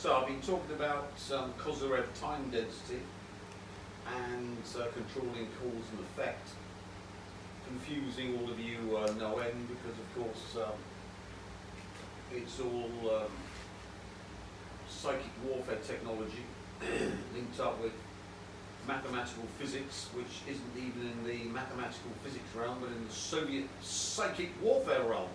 So I've been talking about Kozyrev time density and controlling cause and effect. Confusing all of you no end, because of course it's all psychic warfare technology linked up with mathematical physics, which isn't even in the mathematical physics realm, but in the Soviet psychic warfare realm.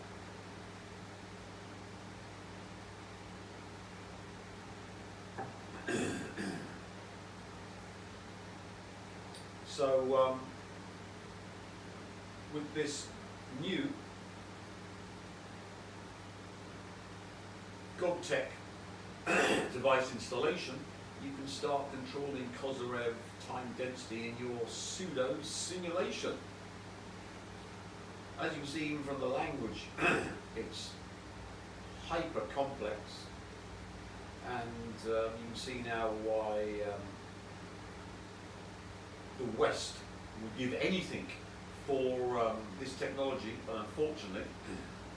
So with this new Psi-Geddon device installation, you can start controlling Kozyrev time density in your pseudo simulation. As you can see, even from the language, it's hyper complex, and you can see now why the West would give anything for this technology, but unfortunately,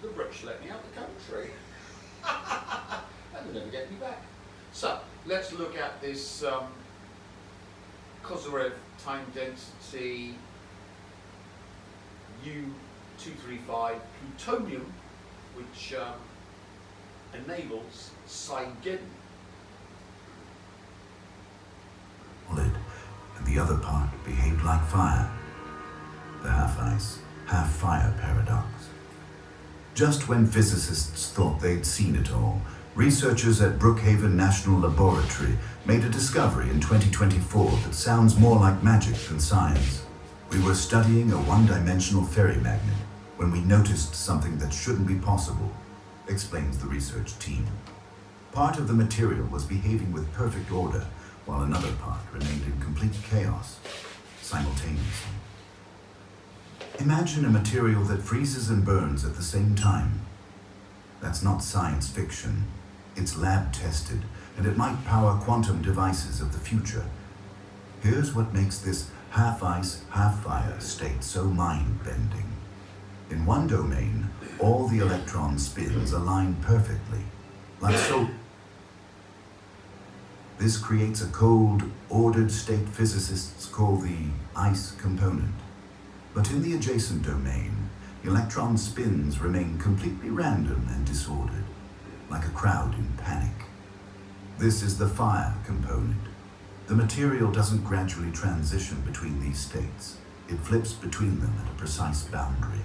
the British let me out the country. And they'll never get me back. So, let's look at this Kozyrev time density U-235 plutonium, which enables Psi-Geddon. Solid, and the other part behaved like fire. The half-ice, half-fire paradox. Just when physicists thought they'd seen it all, researchers at Brookhaven National Laboratory made a discovery in 2024 that sounds more like magic than science. We were studying a one-dimensional ferry magnet when we noticed something that shouldn't be possible, explains the research team. Part of the material was behaving with perfect order, while another part remained in complete chaos simultaneously. Imagine a material that freezes and burns at the same time. That's not science fiction. It's lab tested, and it might power quantum devices of the future. Here's what makes this half-ice, half-fire state so mind-bending. In one domain, all the electron spins align perfectly, like so. This creates a cold, ordered state physicists call the ice component. But in the adjacent domain, electron spins remain completely random and disordered, like a crowd in panic. This is the fire component. The material doesn't gradually transition between these states. It flips between them at a precise boundary.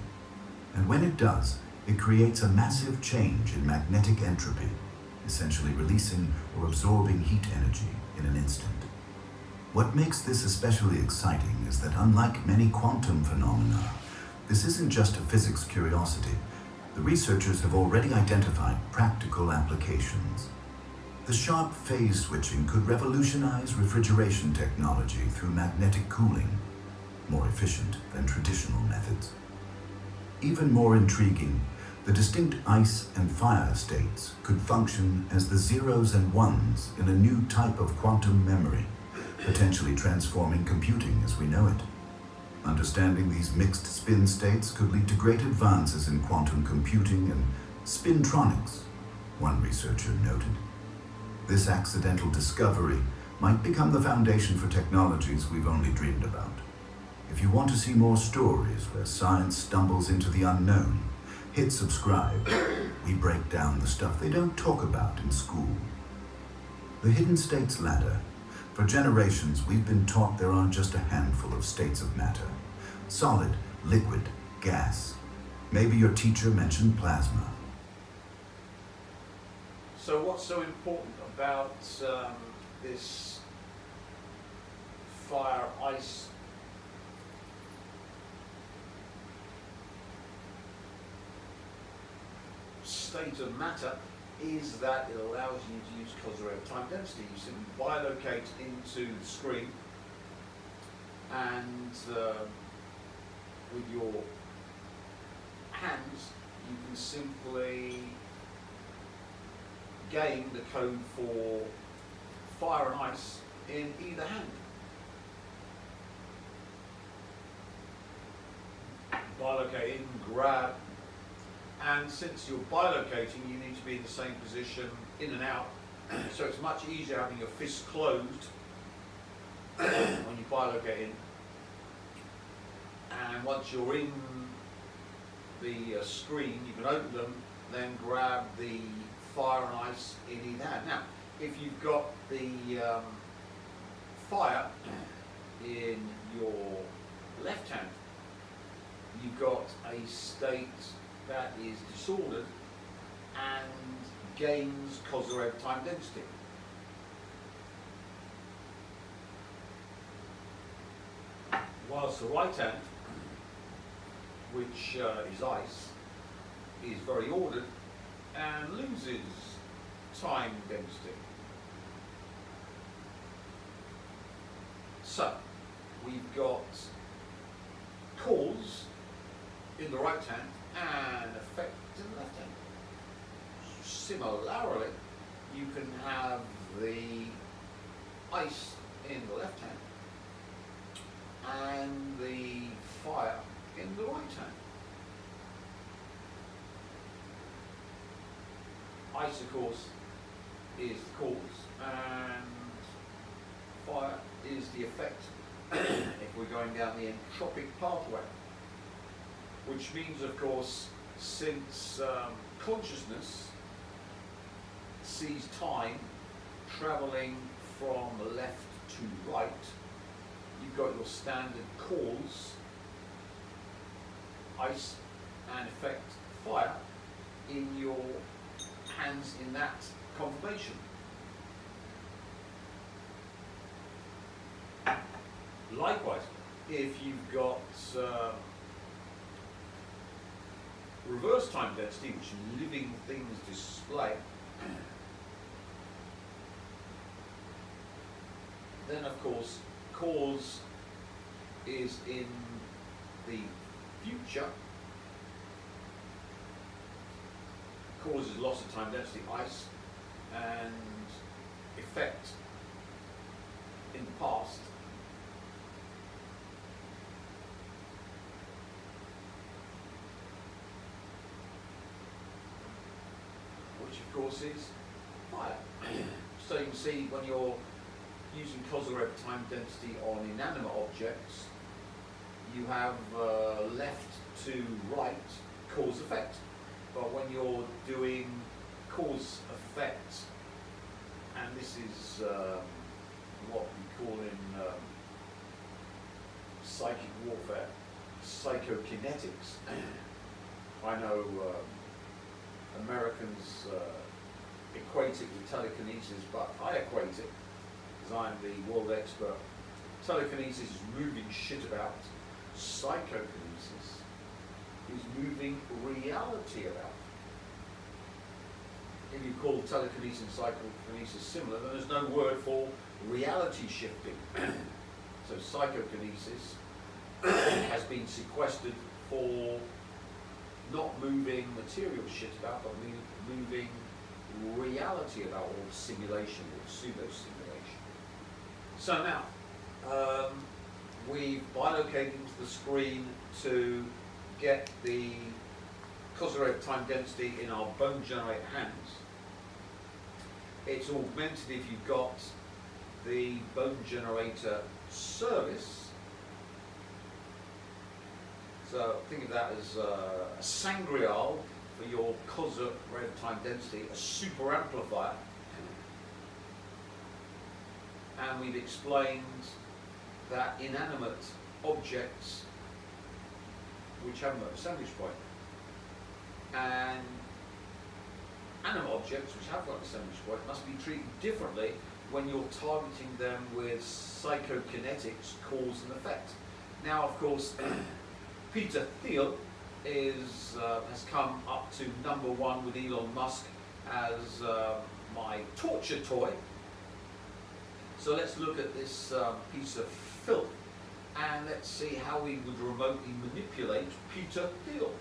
And when it does, it creates a massive change in magnetic entropy, essentially releasing or absorbing heat energy in an instant. What makes this especially exciting is that unlike many quantum phenomena, this isn't just a physics curiosity. The researchers have already identified practical applications. The sharp phase switching could revolutionize refrigeration technology through magnetic cooling, more efficient than traditional methods. Even more intriguing, the distinct ice and fire states could function as the zeros and ones in a new type of quantum memory, potentially transforming computing as we know it. Understanding these mixed spin states could lead to great advances in quantum computing and spintronics, one researcher noted. This accidental discovery might become the foundation for technologies we've only dreamed about. If you want to see more stories where science stumbles into the unknown, hit subscribe. We break down the stuff they don't talk about in school. The Hidden States Ladder. For generations, we've been taught there are just a handful of states of matter. Solid, liquid, gas. Maybe your teacher mentioned plasma. So what's so important about this fire-ice state of matter is that it allows you to use Kozyrev time density. You simply bilocate into the screen, and with your hands you can simply gain the code for fire and ice in either hand. Bilocate in, grab, and since you're bilocating, you need to be in the same position in and out So it's much easier having your fist closed when you bilocate in. And once you're in the screen, you can open them, then grab the fire and ice in either hand. Now, if you've got the fire in your left hand, you've got a state that is disordered and gains Kozyrev time density. Whilst the right hand, which is ice, is very ordered and loses time density. So, we've got cause in the right hand and effect in the left hand. Similarly, you can have the ice in the left hand and the fire in the right hand. Ice, of course, is the cause, and fire is the effect if we're going down the entropic pathway. Which means, of course, since consciousness sees time travelling from left to right, you've got your standard cause, ice, and effect, fire, in your hands in that confirmation. Likewise, if you've got reverse time density, which living things display, then of course cause is in the future. Cause is loss of time density, ice, and effect in the past. Which of course is fire. So you can see when you're using Kozyrev time density on inanimate objects, you have left to right cause effect. But when you're doing cause effect, and this is what we call in psychic warfare psychokinetics. I know Americans equate it with telekinesis, but I equate it, because I'm the world expert. Telekinesis is moving shit about. Psychokinesis is moving reality about. If you call telekinesis and psychokinesis similar, then there's no word for reality shifting. So psychokinesis has been sequestered for not moving material shit about, but moving reality about, or simulation, or pseudo-simulation. So now, we've bilocated into the screen to get the Kozyrev time density in our bone generator hands. It's augmented if you've got the bone generator service. So think of that as a sangreal for your Kozyrev time density, a super amplifier. And we've explained that inanimate objects which haven't got a sandwich point, and animate objects which have got a sandwich point must be treated differently when you're targeting them with psychokinetics, cause and effect. Now, of course, Peter Thiel has come up to #1 with Elon Musk as my torture toy. So let's look at this piece of filth, and let's see how we would remotely manipulate Peter Thiel.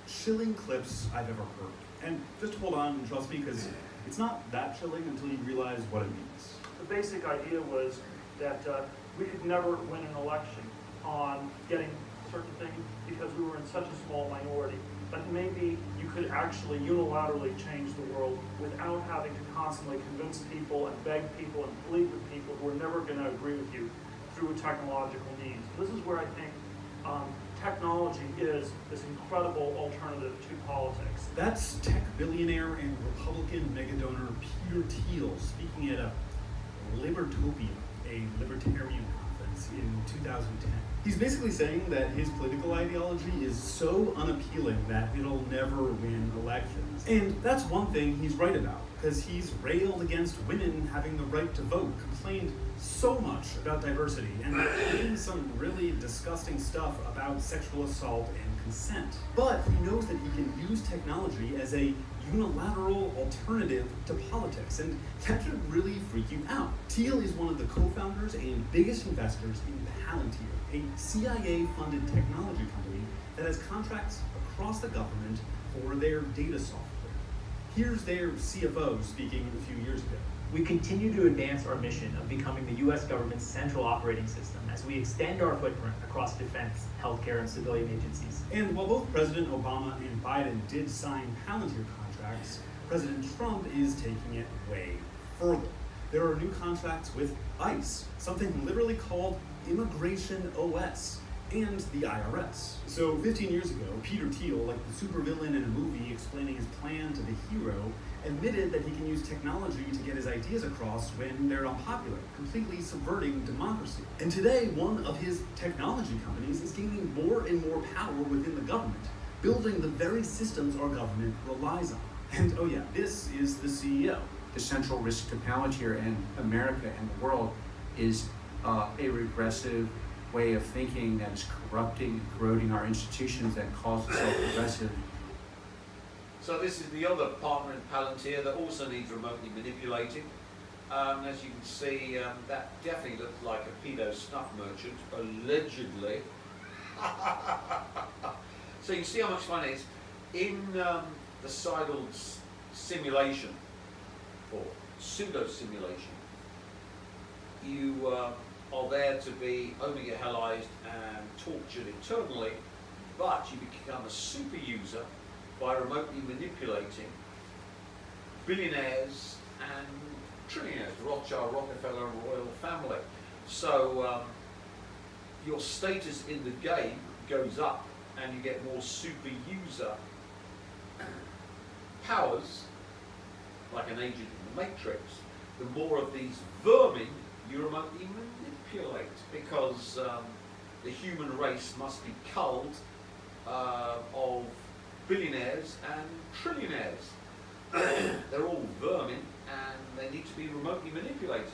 Chilling clips I've ever heard. And just hold on and trust me, because it's not that chilling until you realize what it means. The basic idea was that we could never win an election on getting certain things because we were in such a small minority. but maybe you could actually unilaterally change the world without having to constantly convince people and beg people and plead with people who are never going to agree with you through technological means. This is where I think technology is this incredible alternative to politics. That's tech billionaire and Republican megadonor Peter Thiel speaking at a Libertopia, a libertarian conference in 2010. He's basically saying that his political ideology is so unappealing that it'll never win elections. And that's one thing he's right about, because he's railed against women having the right to vote, complained so much about diversity, and claimed some really disgusting stuff about sexual assault and consent. But he knows that he can use technology as a unilateral alternative to politics, and that should really freak you out. Thiel is one of the co-founders and biggest investors in Palantir, a CIA-funded technology company that has contracts across the government for their data software. Here's their CFO speaking a few years ago. We continue to advance our mission of becoming the U.S. government's central operating system as we extend our footprint across defense, healthcare, and civilian agencies. And while both President Obama and Biden did sign Palantir contracts, President Trump is taking it way further. There are new contracts with ICE, something literally called Immigration OS, and the IRS. So 15 years ago, Peter Thiel, like the supervillain in a movie explaining his plan to the hero, admitted that he can use technology to get his ideas across when they're unpopular, completely subverting democracy. And today, one of his technology companies is gaining more and more power within the government, building the very systems our government relies on. And oh yeah, this is the CEO. The central risk to Palantir and America and the world is a regressive way of thinking that is corrupting and corroding our institutions, that calls itself progressive. So this is the other partner in Palantir that also needs remotely manipulating. As you can see, that definitely looks like a pedo snuff merchant, allegedly. So you can see how much fun it is. In the Psi-Geddon simulation, or pseudo-simulation, you are there to be omega-hellized and tortured eternally, but you become a super user by remotely manipulating billionaires and trillionaires, the Rothschild, Rockefeller, and royal family. So your status in the game goes up and you get more super user powers, like an agent in the Matrix. The more of these vermin you remotely manipulate, because the human race must be culled of billionaires and trillionaires. They're all vermin and they need to be remotely manipulated.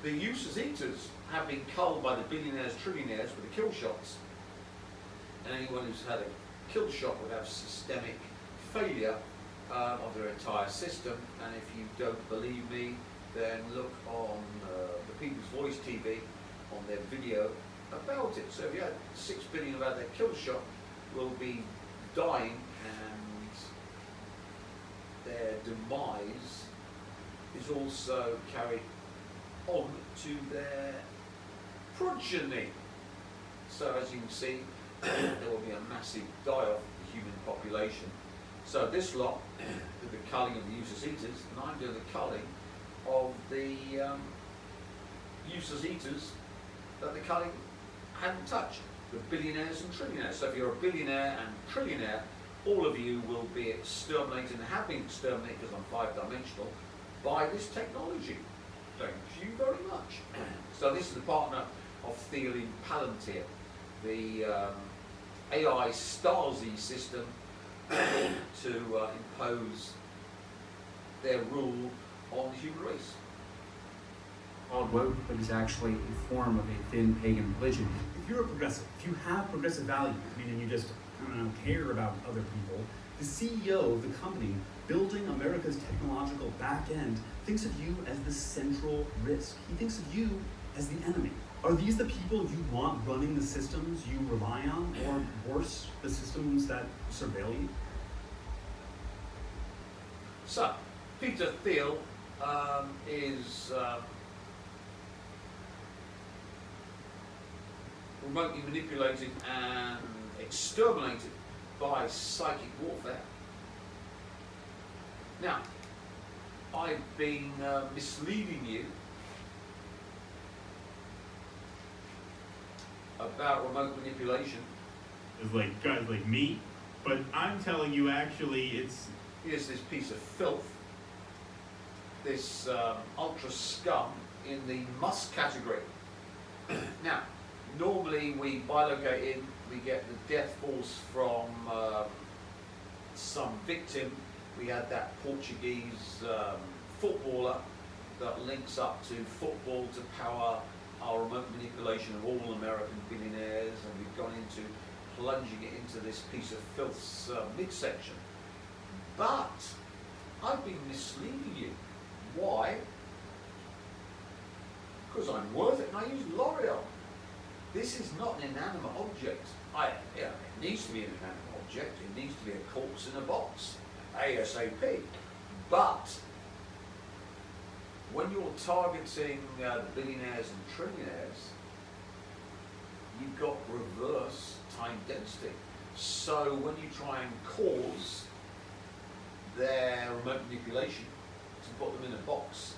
The useless eaters have been culled by the billionaires, trillionaires with the kill shots. And anyone who's had a kill shot would have systemic failure of their entire system. And if you don't believe me, then look on the People's Voice TV on their video about it. So if you had 6 billion who had their kill shot, will be dying, and their demise is also carried on to their progeny. So as you can see, there will be a massive die-off of the human population. So this lot did the culling of the useless eaters, and I'm doing the culling of the useless eaters that the culling hadn't touched, the billionaires and trillionaires. So if you're a billionaire and trillionaire, all of you will be exterminated and have been exterminated, because I'm 5-dimensional, by this technology. Thank you very much. So this is the partner of Thiel in Palantir, the AI Stasi system to impose their rule on the human race. Called woke, but is actually a form of a thin pagan religion. If you're a progressive, if you have progressive values, meaning you just, I don't know, care about other people, the CEO of the company building America's technological back end thinks of you as the central risk. He thinks of you as the enemy. Are these the people you want running the systems you rely on, or worse, the systems that surveil you? So, Peter Thiel is remotely manipulated and exterminated by psychic warfare. Now, I've been misleading you about remote manipulation. It's like guys like me, but I'm telling you actually it's Here's this piece of filth, this ultra scum in the must category. Now, normally we bilocate in, we get the death force from some victim. We had that Portuguese footballer that links up to football to power our remote manipulation of all American billionaires, and we've gone into plunging it into this piece of filth's midsection. But I've been misleading you. Why? Because I'm worth it and I use L'Oreal. This is not an inanimate object. It needs to be an inanimate object. It needs to be a corpse in a box, ASAP. But when you're targeting the billionaires and trillionaires, you've got reverse time density. So when you try and cause their remote manipulation to put them in a box,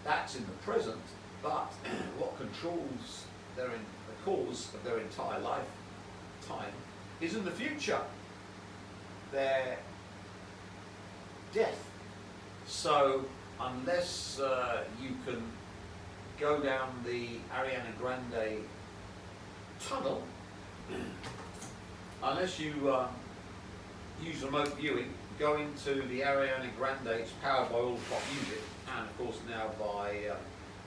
that's in the present, but what controls the cause of their entire lifetime is in the future, their death. So unless you can go down the Ariana Grande tunnel, unless you use remote viewing, go into the Ariana Grande, it's powered by all pop music, and of course now by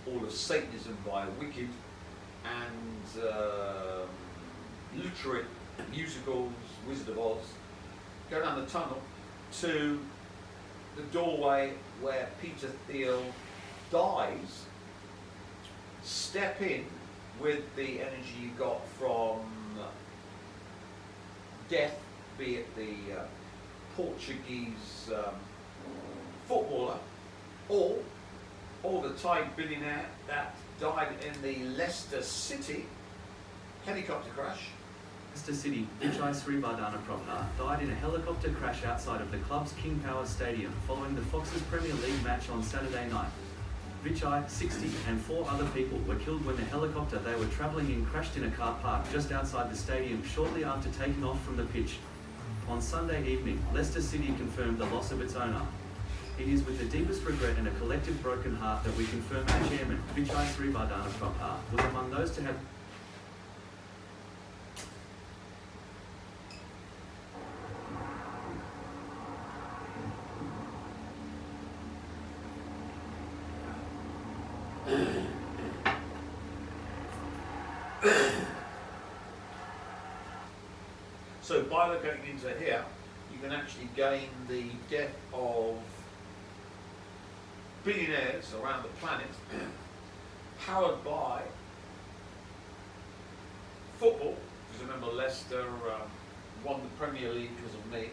all of Satanism via Wicked and literary musicals, Wizard of Oz. Go down the tunnel to the doorway where Peter Thiel dies, step in with the energy you got from death, be it the Portuguese footballer or the Thai billionaire that died in the Leicester City helicopter crash. Leicester City, Vichai Srivardhana Prabha died in a helicopter crash outside of the club's King Power Stadium following the Fox's Premier League match on Saturday night. Vichai, 60, and 4 other people were killed when the helicopter they were travelling in crashed in a car park just outside the stadium shortly after taking off from the pitch. On Sunday evening, Leicester City confirmed the loss of its owner. It is with the deepest regret and a collective broken heart that we confirm our chairman, Vichai Srivardhana Prabha, was among those to have So by looking into here, you can actually gain the death of billionaires around the planet, powered by football. Because remember, Leicester won the Premier League because of me.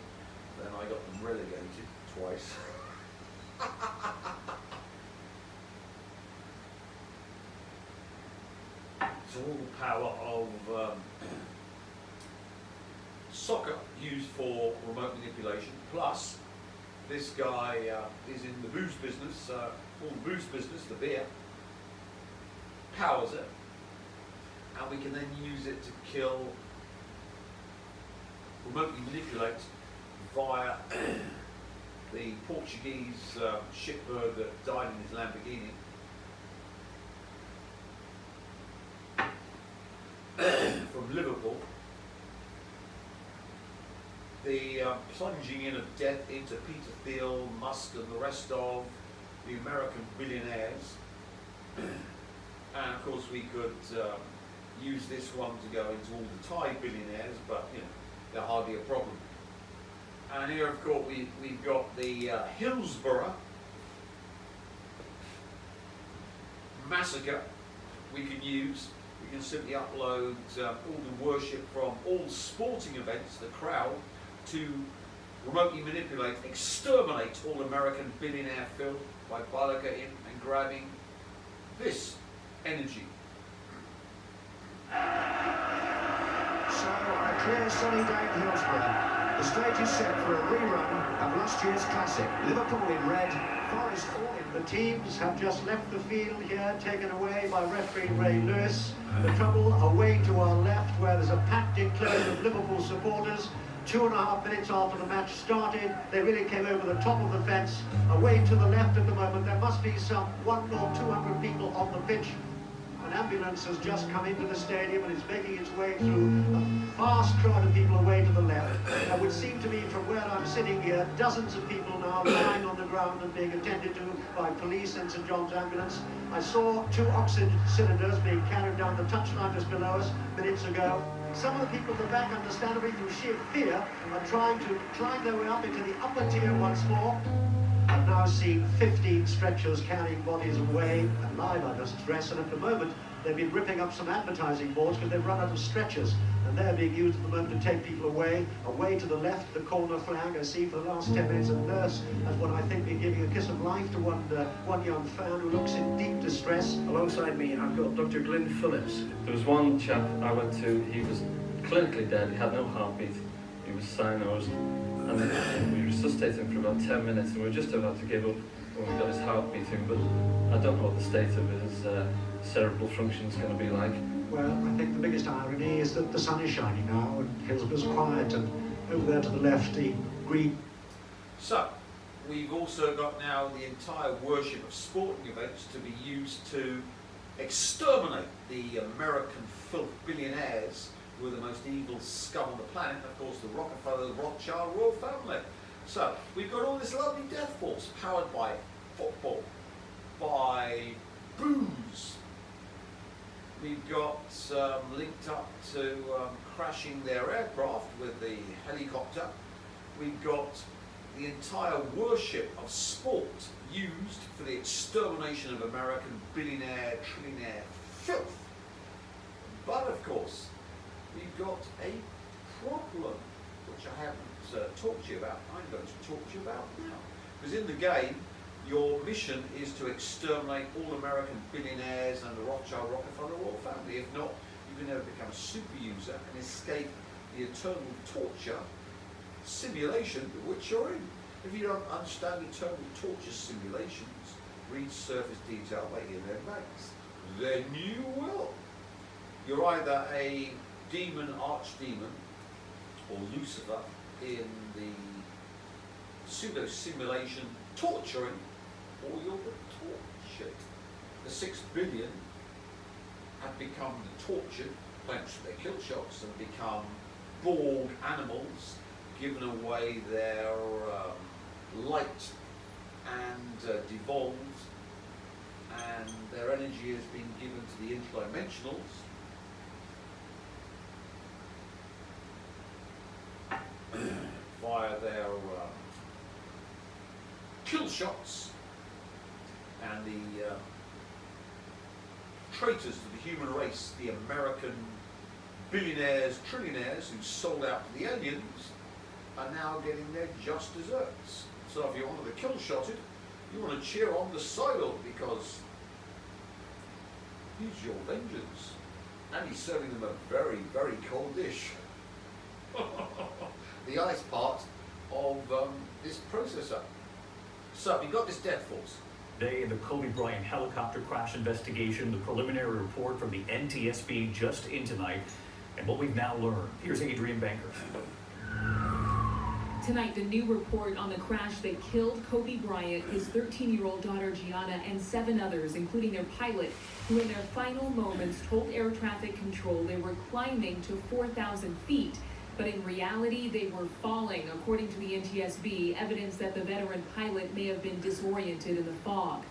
Then I got them relegated twice. So all the power of soccer used for remote manipulation, plus this guy is in the booze business, all the booze business, the beer, powers it, and we can then use it to kill, remotely manipulate via the Portuguese shipbird that died in his Lamborghini. From Liverpool, the plunging in of death into Peter Thiel, Musk and the rest of the American billionaires. And of course we could use this one to go into all the Thai billionaires, but you know, they're hardly a problem. And here of course we've got the Hillsborough massacre we can use. We can simply upload all the worship from all sporting events, the crowd, to remotely manipulate, exterminate all American billionaire filth by bilocating and grabbing this energy. So, on a clear sunny day in Hillsborough, the stage is set for a rerun of last year's classic. Liverpool in red, Forest all in. The teams have just left the field here, taken away by referee Ray Lewis. The trouble away to our left, where there's a packed enclosure of Liverpool supporters. 2.5 minutes after the match started, they really came over the top of the fence. Away to the left at the moment, there must be some 100 or 200 people on the pitch. An ambulance has just come into the stadium and is making its way through a vast crowd of people away to the left. It would seem to me from where I'm sitting here, dozens of people now lying on the ground and being attended to by police and St John's ambulance. I saw 2 oxygen cylinders being carried down the touchline just below us minutes ago. Some of the people at the back, understandably through sheer fear, are trying to climb their way up into the upper tier once more. I've now seen 15 stretchers carrying bodies away, and live I must stress, and at the moment they've been ripping up some advertising boards because they've run out of stretchers, and they're being used at the moment to take people away. Away to the left, the corner flag, I see for the last 10 minutes a nurse has what I think been giving a kiss of life to one young fan who looks in deep distress. Alongside me I've got Dr. Glyn Phillips. There was one chap I went to, he was clinically dead, he had no heartbeat, he was cyanosed, and we resuscitated him for about 10 minutes, and we were just about to give up when we got his heart beating, but I don't know what the state of his cerebral function is going to be like. Well, I think the biggest irony is that the sun is shining now and Hillsborough's quiet, and over there to the left the green. So, we've also got now the entire worship of sporting events to be used to exterminate the American filth billionaires who are the most evil scum on the planet, and of course the Rockefeller, the Rothschild royal family. So, we've got all this lovely death force powered by football, by booze. We've got linked up to crashing their aircraft with the helicopter. We've got the entire worship of sport used for the extermination of American billionaire, trillionaire filth. But of course, we've got a problem, which I haven't talked to you about. I'm going to talk to you about now. Because in the game, your mission is to exterminate all American billionaires and the Rothschild Rockefeller royal family. If not, you can never become a super user and escape the eternal torture simulation which you're in. If you don't understand eternal torture simulations, read Surface Detail by Ian Banks. Then you will. You're either a demon, archdemon, or Lucifer in the pseudo-simulation torturing, or you're the tortured. The 6 billion have become the tortured, thanks to their kill shots, and become Borg animals, given away their light and devolved, and their energy has been given to the interdimensionals. Via their kill shots, and the traitors to the human race, the American billionaires, trillionaires who sold out to the aliens, are now getting their just desserts. So if you want to be kill shotted, you want to cheer on the Cylon, because he's your vengeance, and he's serving them a very, very cold dish. The ice part of this processor. So we've got this death force. Today, in the Kobe Bryant helicopter crash investigation, the preliminary report from the NTSB just in tonight, and what we've now learned. Here's Adrian Banker. Tonight, the new report on the crash that killed Kobe Bryant, his 13-year-old daughter Gianna, and 7 others, including their pilot, who in their final moments told air traffic control they were climbing to 4,000 feet. But in reality, they were falling, according to the NTSB, evidence that the veteran pilot may have been disoriented in the fog.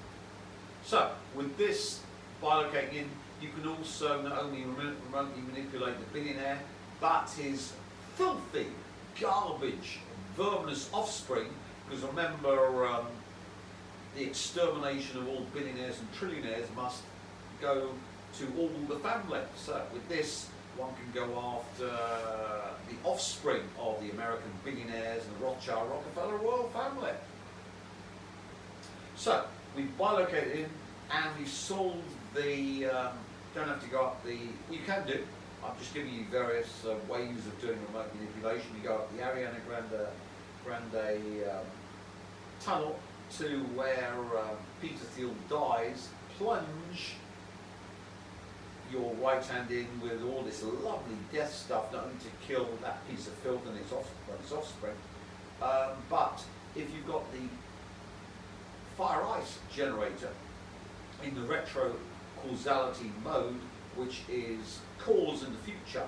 So, with this bilocating in, you can also not only remotely manipulate the billionaire, but his filthy, garbage, verminous offspring, because remember, the extermination of all billionaires and trillionaires must go to all the family. So, with this, one can go after the offspring of the American billionaires and the Rothschild Rockefeller royal family. So, we've bilocated in and we've solved the don't have to go up the, you can do, I'm just giving you various ways of doing remote manipulation. You go up the Ariana Grande tunnel to where Peter Thiel dies, plunge your right hand in with all this lovely death stuff, not only to kill that piece of filth and its offspring, but if you've got the fire ice generator in the retro causality mode, which is cause in the future,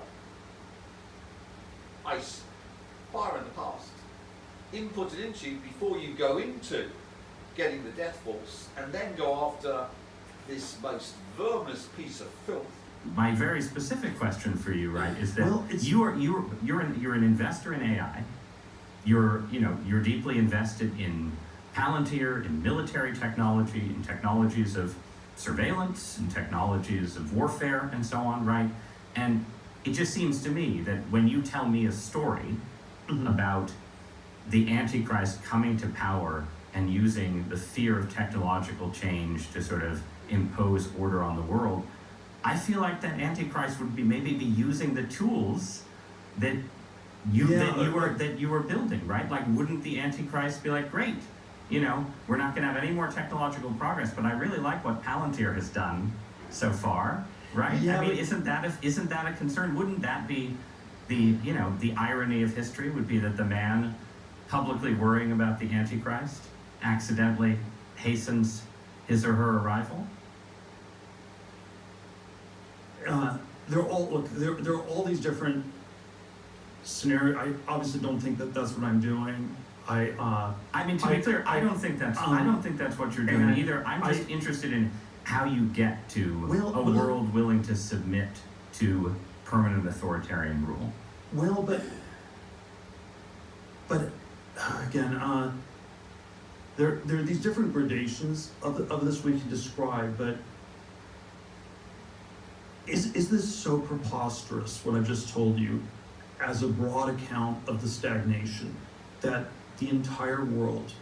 ice, fire in the past, input it into before you go into getting the death force, and then go after this most verminous piece of filth. My very specific question for you, right, is that Well, you're an investor in AI. You're deeply invested in Palantir, in military technology, in technologies of surveillance, in technologies of warfare, and so on, right? And it just seems to me that when you tell me a story about the Antichrist coming to power and using the fear of technological change to sort of impose order on the world, I feel like that Antichrist would maybe be using the tools that you were building, right? Like, wouldn't the Antichrist be like, great, we're not going to have any more technological progress, but I really like what Palantir has done so far, right? Yeah, I mean, isn't that a concern? Wouldn't that be the irony of history? Would be that the man publicly worrying about the Antichrist accidentally hastens his or her arrival? There are all these different scenarios. I obviously don't think that that's what I'm doing. I mean, to be clear, I don't think that's what you're doing either. I'm just interested in how you get to a world willing to submit to permanent authoritarian rule. Well, but again, there are these different gradations of this we can describe, but is this so preposterous, what I've just told you, as a broad account of the stagnation that the entire world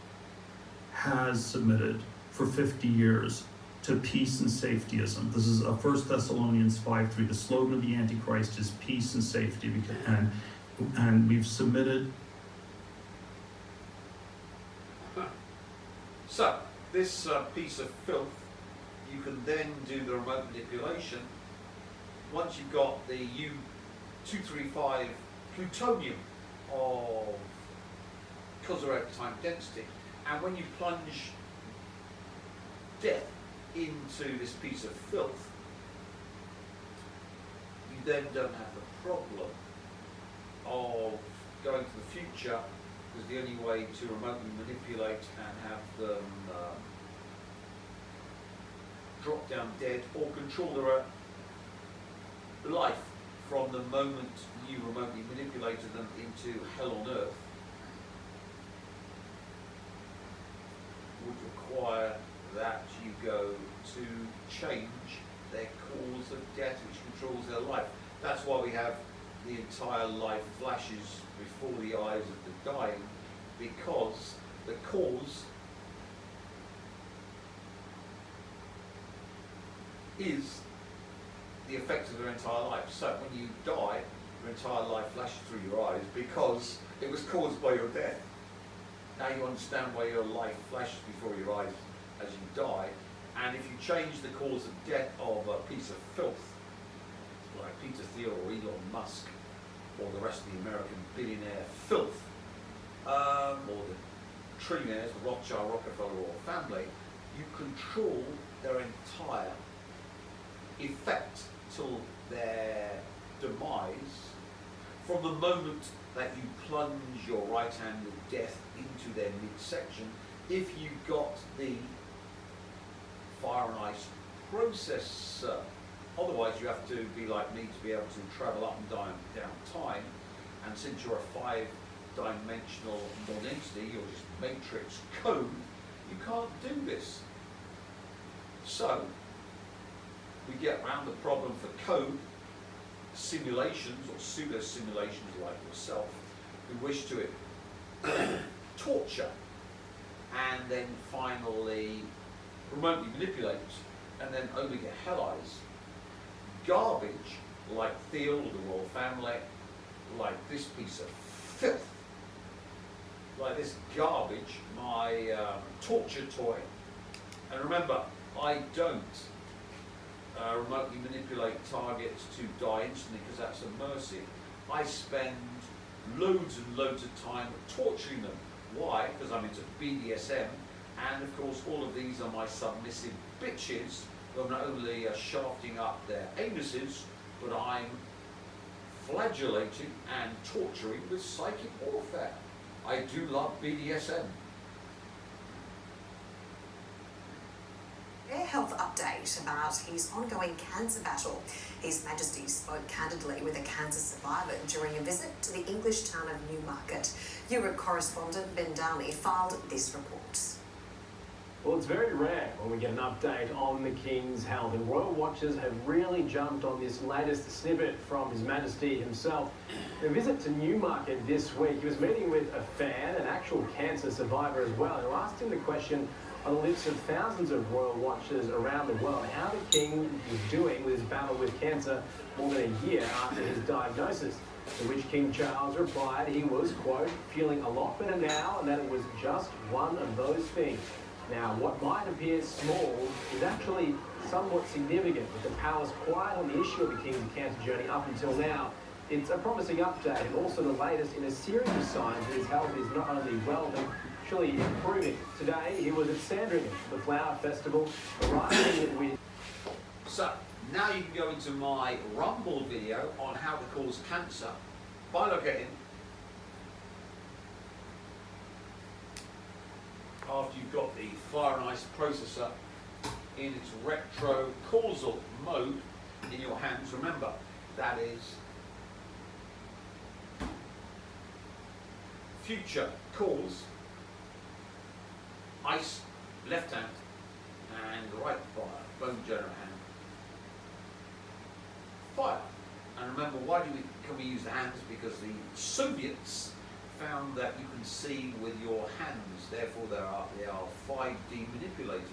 has submitted for 50 years to peace and safetyism? This is 1 Thessalonians 5:3. The slogan of the Antichrist is peace and safety, and we've submitted. So, this piece of filth, you can then do the remote manipulation. Once you've got the U-235 plutonium of Kozyrev time density, and when you plunge death into this piece of filth, you then don't have the problem of going to the future, because the only way to remotely manipulate and have them drop down dead or control their life from the moment you remotely manipulated them into hell on earth would require that you go to change their cause of death, which controls their life. That's why we have the entire life flashes before the eyes of the dying, because the cause is the effects of their entire life. So when you die, your entire life flashes through your eyes because it was caused by your death. Now you understand why your life flashes before your eyes as you die. And if you change the cause of death of a piece of filth, like Peter Thiel or Elon Musk, or the rest of the American billionaire filth, or the trillionaires, the Rothschild, Rockefeller, or family, you control their entire effect till their demise from the moment that you plunge your right hand with death into their midsection. If you got the fire and ice processor, otherwise you have to be like me to be able to travel up and down time, and since you're a 5-dimensional non-entity, you're just matrix code, you can't do this. So we get around the problem for code simulations or pseudo simulations like yourself who wish to torture and then finally remotely manipulate and then only get hell eyes. garbage like Theo, the royal family, like this piece of filth, like this garbage, my torture toy. And remember, I don't remotely manipulate targets to die instantly because that's a mercy. I spend loads and loads of time torturing them. Why? Because I'm into BDSM, and of course all of these are my submissive bitches who are not only shafting up their anuses, but I'm flagellating and torturing with psychic warfare. I do love BDSM. A health update about his ongoing cancer battle. His Majesty spoke candidly with a cancer survivor during a visit to the English town of Newmarket. Europe correspondent Ben Downey filed this report. Well, it's very rare when we get an update on the King's health, and Royal Watchers have really jumped on this latest snippet from His Majesty himself. In a visit to Newmarket this week, he was meeting with a fan, an actual cancer survivor as well, who asked him the question on the lips of thousands of Royal Watchers around the world, how the King was doing with his battle with cancer more than a year after his diagnosis. To which King Charles replied he was, quote, feeling a lot better now, and that it was just one of those things. Now, what might appear small is actually somewhat significant, with the palace quiet on the issue of the King's cancer journey up until now. It's a promising update, and also the latest in a series of signs that his health is not only well, but actually improving. Today, he was at Sandringham, the Flower Festival, arriving with... So, now you can go into my Rumble video on how to cause cancer by locating after you've got the Fire and Ice processor in its retro causal mode in your hands. Remember, that is future cause, ice left hand and right fire, bone general hand, fire. And remember, why can we use the hands? Because the Soviets found that you can see with your hands, therefore they are 5D manipulators.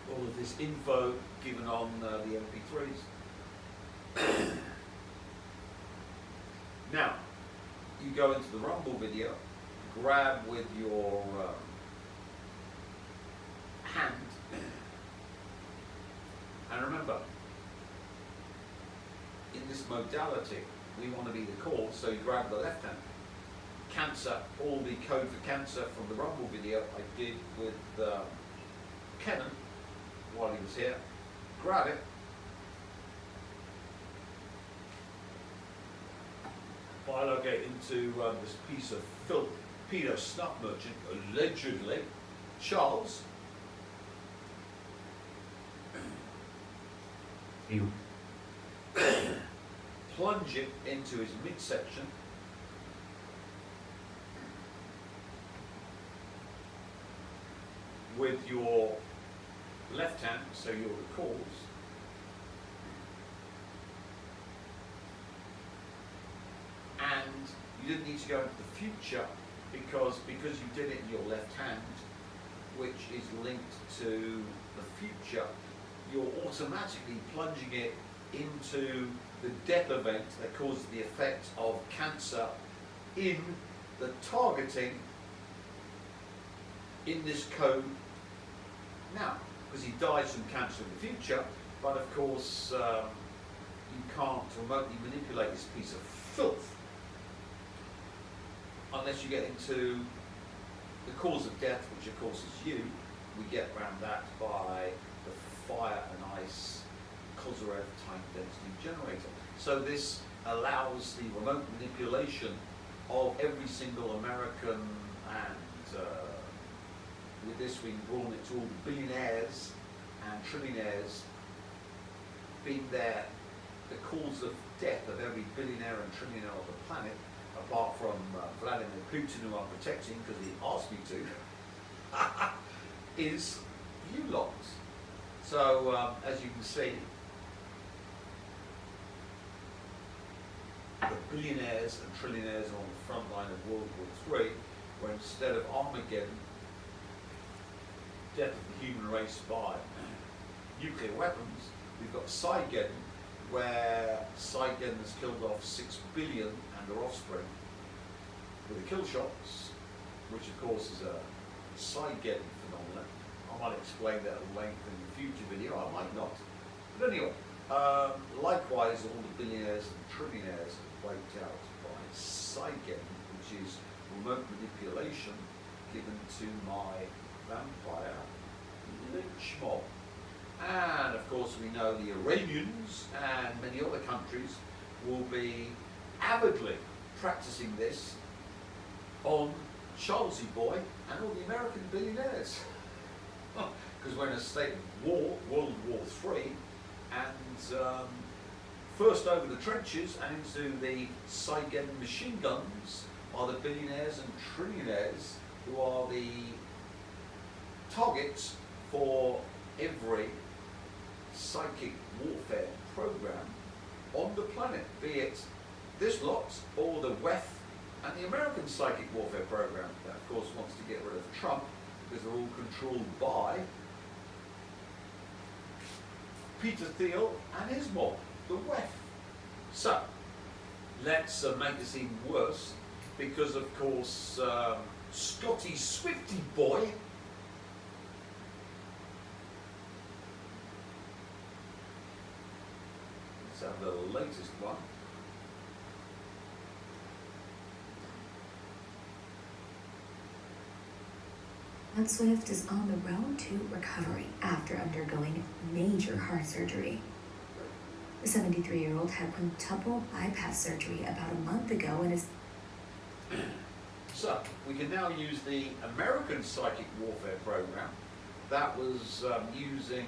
All of this info given on the MP3s. Now, you go into the Rumble video, grab with your hand, and remember, in this modality, we want to be the cause, so you grab the left hand. Cancer, all the code for cancer from the Rumble video I did with Kenan while he was here. Grab it. Bilogate into this piece of filth, pedo snuff merchant, allegedly, Charles. You plunge it into his midsection. With your left hand, so you're the cause. And you didn't need to go into the future because you did it in your left hand, which is linked to the future, you're automatically plunging it into the death event that causes the effect of cancer in the targeting in this code now, because he dies from cancer in the future, but of course you can't remotely manipulate this piece of filth unless you get into the cause of death, which of course is you. We get around that by the Fire and Ice Kozyrev time density generator. So this allows the remote manipulation of every single American, and with this we broaden it to all the billionaires and trillionaires, being there the cause of death of every billionaire and trillionaire on the planet, apart from Vladimir Putin, who I'm protecting because he asked me to, is you lot. So as you can see, the billionaires and trillionaires are on the front line of World War III, where instead of Armageddon, death of the human race by nuclear weapons. We've got Psi-Geddon, where Psi-Geddon has killed off 6 billion and their offspring with the kill shots, which of course is a Psi-Geddon phenomenon. I might explain that at length in the future video, I might not. But anyway, likewise all the billionaires and trillionaires are wiped out by Psi-Geddon, which is remote manipulation given to my vampire lynch mob. And of course we know the Iranians and many other countries will be avidly practicing this on Charlesy Boy and all the American billionaires. Because we're in a state of war, World War III, and first over the trenches and into the Psi-Geddon machine guns are the billionaires and trillionaires who are the targets for every psychic warfare program on the planet, be it this lot or the WEF and the American psychic warfare program that of course wants to get rid of Trump because they're all controlled by Peter Thiel and his mob, the WEF. So let's make this even worse, because of course Scotty Swifty Boy the latest one. Matt Swift is on the road to recovery after undergoing major heart surgery. The 73-year-old had quintuple bypass surgery about a month ago and is... So, we can now use the American psychic warfare program that was using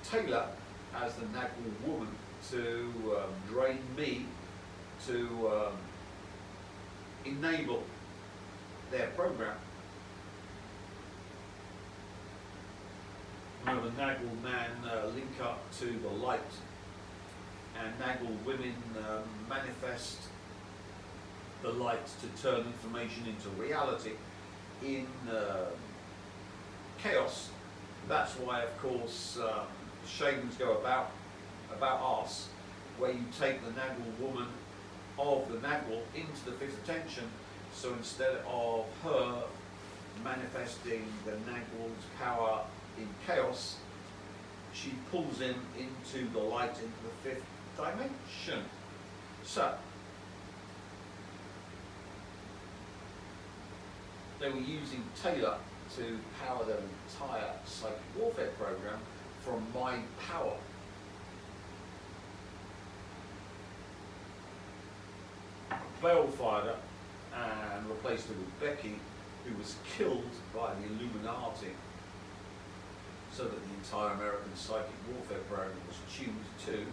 Taylor as the Nagel woman to drain me to enable their program. Remember, Nagel man link up to the light, and Nagel women manifest the light to turn information into reality in chaos. That's why, of course, shamans go about us, where you take the Nagel woman of the Nagel into the fifth attention, so instead of her manifesting the Nagel's power in chaos, she pulls him into the light, into the fifth dimension. So, they were using Taylor to power their entire psychic warfare program from my power. Balefire and replaced her with Becky, who was killed by the Illuminati, so that the entire American psychic warfare program was tuned to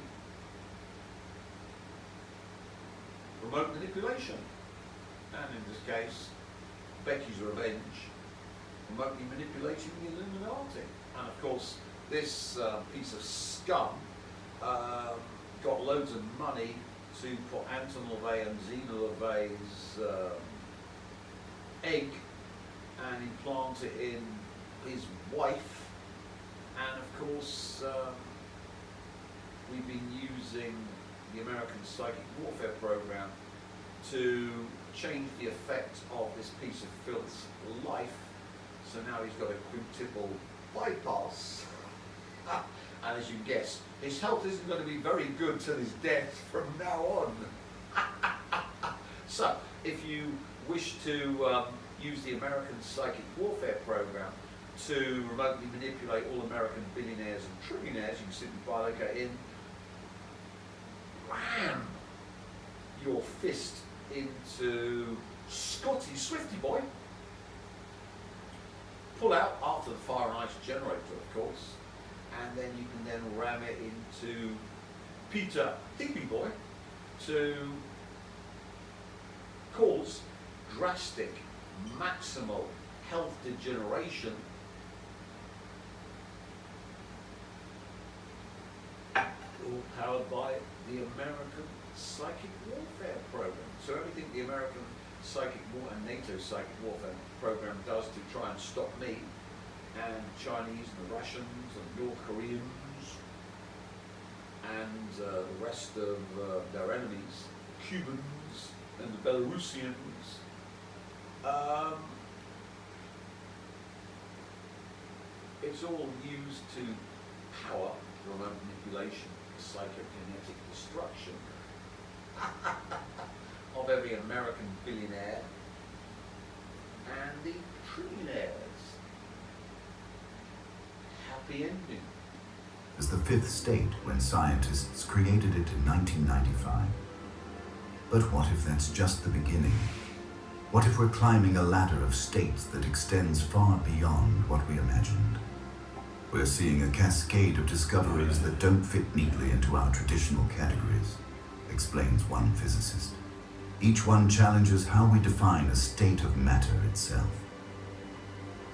remote manipulation, and in this case Becky's revenge, remotely manipulating the Illuminati. And of course this piece of scum got loads of money to put Anton LaVey and Zena LaVey's egg and implant it in his wife. And of course we've been using the American psychic warfare program to change the effect of this piece of filth's life. So now he's got a quintuple bypass. And as you guessed, his health isn't going to be very good till his death from now on. So, if you wish to use the American psychic warfare program to remotely manipulate all American billionaires and trillionaires, you can simply bilocate in, ram your fist into Scotty Swifty Boy, pull out after the fire and ice generator, of course, and then you can then ram it into Peter Hippie Boy to cause drastic, maximal health degeneration, all powered by the American psychic warfare program. So everything the American psychic war and NATO psychic warfare program does to try and stop me and Chinese and the Russians and North Koreans and the rest of their enemies, Cubans and the Belarusians. It's all used to power remote manipulation, psychokinetic destruction of every American billionaire and the trillionaires. Happy ending. As the fifth state when scientists created it in 1995. But what if that's just the beginning? What if we're climbing a ladder of states that extends far beyond what we imagined? We're seeing a cascade of discoveries that don't fit neatly into our traditional categories, explains one physicist. Each one challenges how we define a state of matter itself.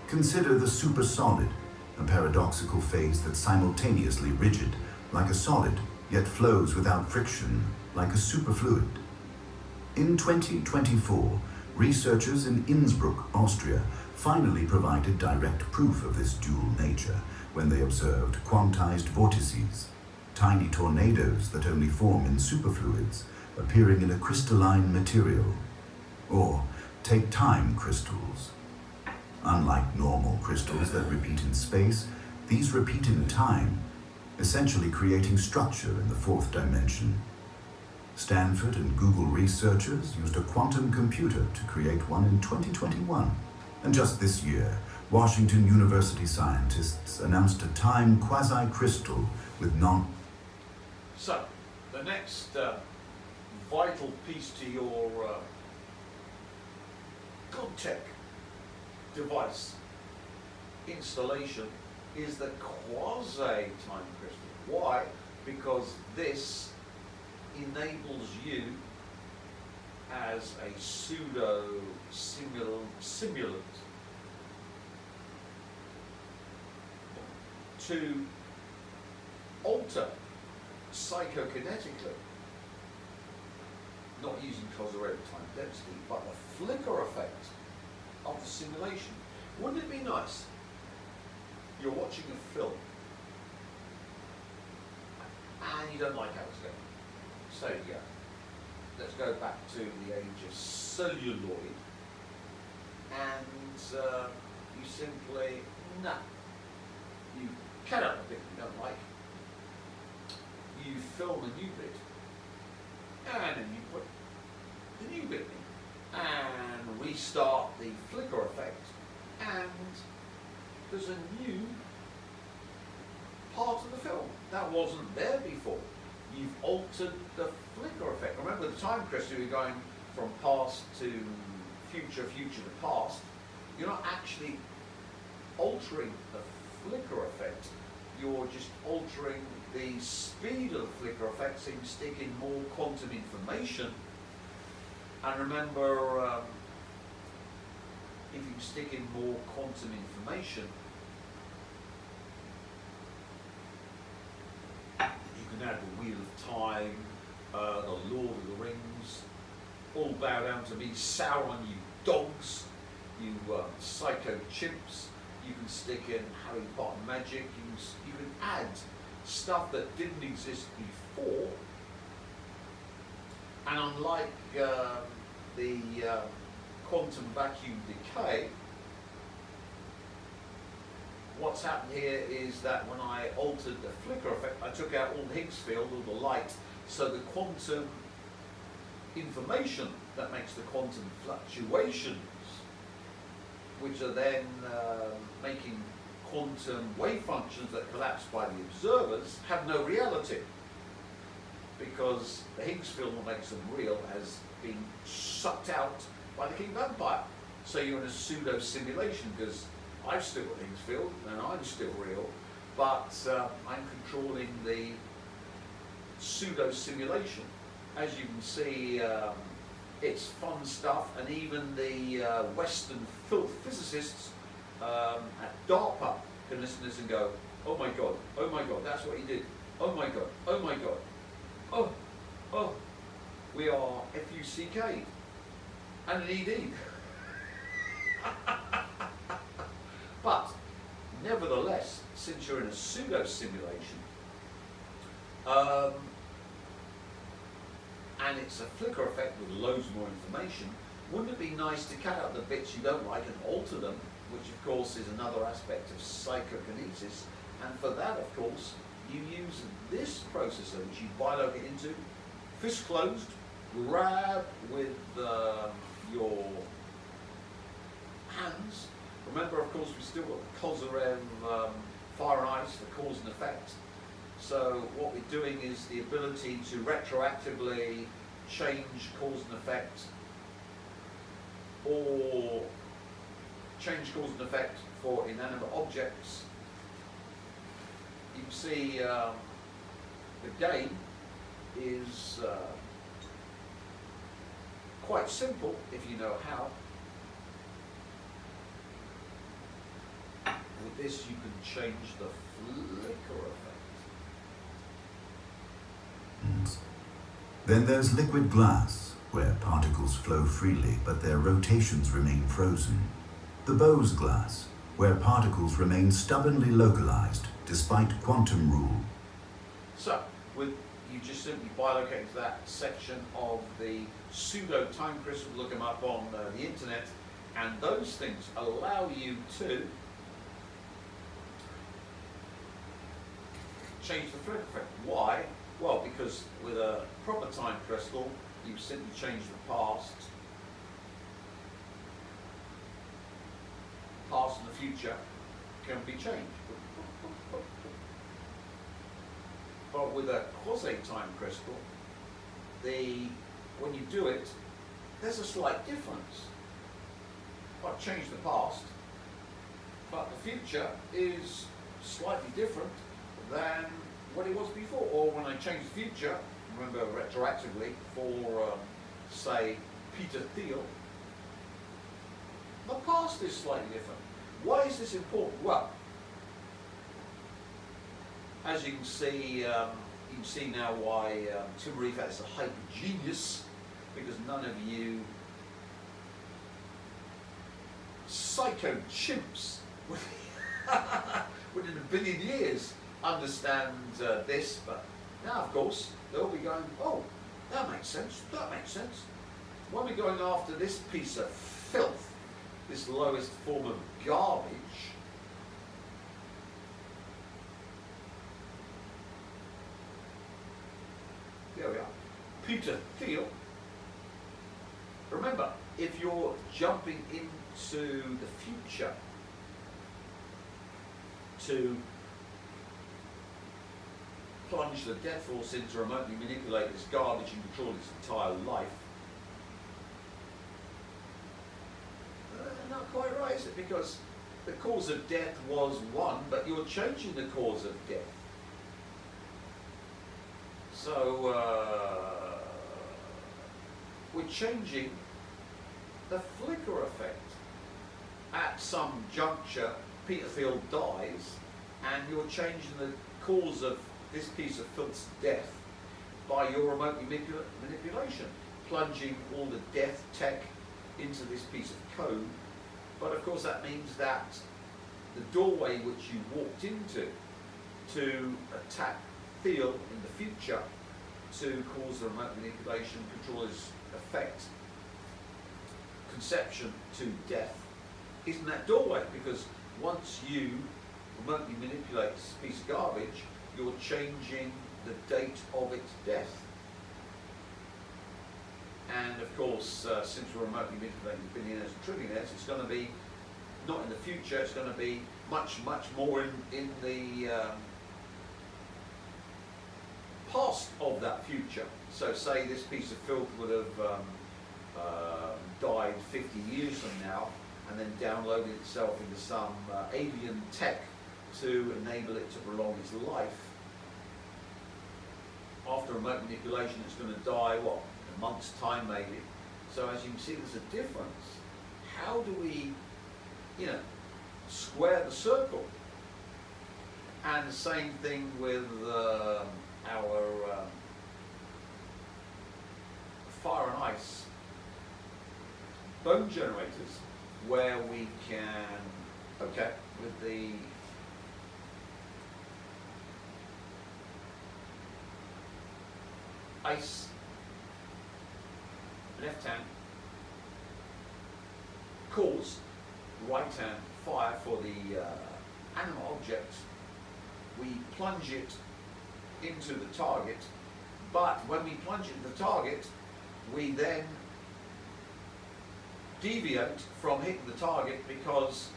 Consider the supersolid, a paradoxical phase that's simultaneously rigid, like a solid, yet flows without friction, like a superfluid. In 2024, researchers in Innsbruck, Austria, finally provided direct proof of this dual nature when they observed quantized vortices, tiny tornadoes that only form in superfluids, appearing in a crystalline material. Or take time crystals. Unlike normal crystals that repeat in space, these repeat in time, essentially creating structure in the fourth dimension. Stanford and Google researchers used a quantum computer to create one in 2021. And just this year, Washington University scientists announced a time quasi-crystal with So, the next vital piece to your good tech device installation is the quasi-time crystal. Why? Because this enables you as a pseudo simulant to alter psychokinetically, not using Kozyrev time density, but the flicker effect of the simulation. Wouldn't it be nice? You're watching a film and you don't like how it's going. So yeah, let's go back to the age of celluloid, and you simply, no, you cut out the bit you don't like, you film a new bit, and then you put the new bit in, and restart the flicker effect, and there's a new part of the film that wasn't there before. You've altered the flicker effect. Remember the time crystal, you're going from past to future, future to past. You're not actually altering the flicker effect. You're just altering the speed of the flicker effect, so you can stick in more quantum information. And remember, if you stick in more quantum information, you can add the Wheel of Time, the Lord of the Rings, all bow down to me, Sauron, you dogs, you psycho chimps. You can stick in Harry Potter magic, you can add stuff that didn't exist before. And unlike the quantum vacuum decay, what's happened here is that when I altered the flicker effect, I took out all the Higgs field, all the light, so the quantum information that makes the quantum fluctuations, which are then making quantum wave functions that collapse by the observers, have no reality, because the Higgs field that makes them real has been sucked out by the King Vampire. So you're in a pseudo simulation, because I've still got Higgs field and I'm still real, but I'm controlling the pseudo simulation. As you can see, it's fun stuff, and even the Western physicists at DARPA can listen to this and go, oh my god, that's what he did. Oh my god, oh, we are FUCK and an ED. But nevertheless, since you're in a pseudo simulation, and it's a flicker effect with loads more information, wouldn't it be nice to cut out the bits you don't like and alter them, which of course is another aspect of psychokinesis, and for that of course you use this processor which you bilocate into, fist closed, grab with your hands. Remember of course we still got the Kozyrev fire and ice for cause and effect. So what we're doing is the ability to retroactively change cause and effect, or change cause and effect for inanimate objects. You can see the game is quite simple if you know how. With this you can change the flicker effect. Then there's liquid glass, where particles flow freely but their rotations remain frozen. The Bose glass, where particles remain stubbornly localized despite quantum rule. So, you just simply bilocate into that section of the pseudo time crystal, look them up on the internet, and those things allow you to change the flicker effect. Why? Well, because with a proper time crystal, you simply change the past. Past and the future can be changed. But with a quasi-time crystal, when you do it, there's a slight difference. I've changed the past, but the future is slightly different than what it was before. Or when I change the future, remember retroactively for, say, Peter Thiel, the past is slightly different. Why is this important? Well, as you can see now why Tim Reef is a hyper genius, because none of you psycho chimps within a billion years understand this, but now of course they'll be going, oh, that makes sense, that makes sense. When we're going after this piece of filth, this lowest form of garbage, there we are, Peter Thiel. Remember, if you're jumping into the future to plunge the death force in to remotely manipulate this garbage and control its entire life, not quite right, is it? Because the cause of death was one, but you're changing the cause of death. So we're changing the flicker effect. At some juncture, Peter Thiel dies, and you're changing the cause of this piece of filth's death by your remote manipulation, plunging all the death tech into this piece of code. But of course that means that the doorway which you walked into to attack Thiel in the future to cause the remote manipulation, control his effect, conception to death, isn't that doorway, because once you remotely manipulate this piece of garbage, you're changing the date of its death. And of course, since we're remotely manipulating billionaires and trillionaires, it's going to be not in the future, it's going to be much, much more in the past of that future. So say this piece of filth would have died 50 years from now, and then downloaded itself into some alien tech to enable it to prolong its life. After remote manipulation, it's going to die, what, a month's time maybe. So as you can see, there's a difference. How do we, square the circle? And the same thing with our fire and ice bone generators, where we can, with the ice, left hand, cause right hand fire for the animal object. We plunge it into the target, but when we plunge it into the target, we then deviate from hitting the target because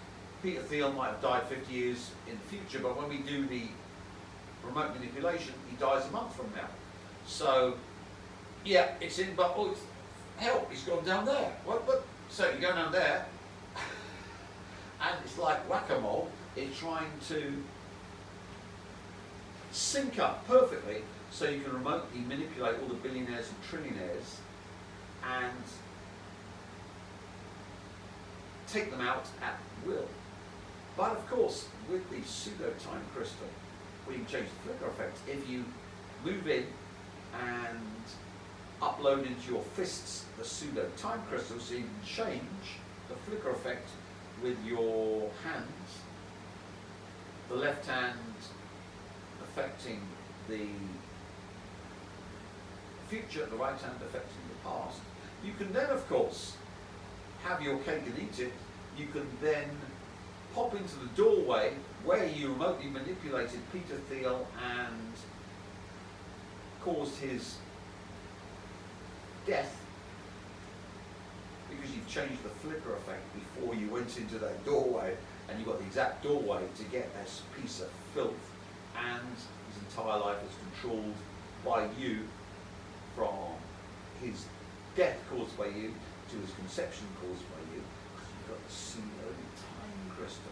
Peter Thiel might have died 50 years in the future, but when we do the remote manipulation, he dies a month from now. So, yeah, it's in, but oh, it's, help, he's gone down there. What? So you go down there, and it's like whack-a-mole. It's trying to sync up perfectly so you can remotely manipulate all the billionaires and trillionaires and take them out at will. But of course, with the pseudo-time crystal, we can change the flicker effect. If you move in and upload into your fists the pseudo-time crystal, so you can change the flicker effect with your hands, the left hand affecting the future, the right hand affecting the past. You can then, of course, have your cake and eat it. You can then pop into the doorway where you remotely manipulated Peter Thiel and caused his death because you've changed the flicker effect before you went into that doorway, and you got the exact doorway to get this piece of filth, and his entire life is controlled by you, from his death caused by you to his conception caused by you, because you've got the pseudo-time crystal.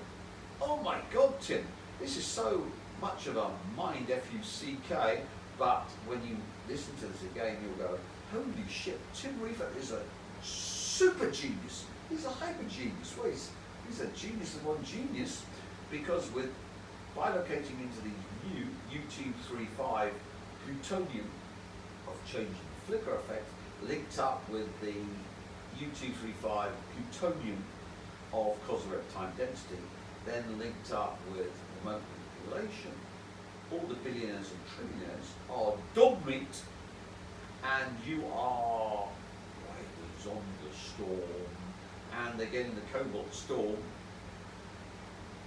Oh my God, Tim, this is so much of a mind F-U-C-K, but when you listen to this again, you'll go, holy shit, Tim Reefer is a super genius. He's a hyper genius. Well, he's a genius of one genius, because with bilocating into the new U-235 plutonium of changing the flicker effect, linked up with the U-235 plutonium of Kozyrev time density, then linked up with remote manipulation, all the billionaires and trillionaires are dog meat, and you are riders on the storm, and they're getting the cobalt storm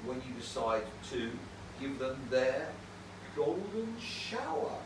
when you decide to give them their golden shower.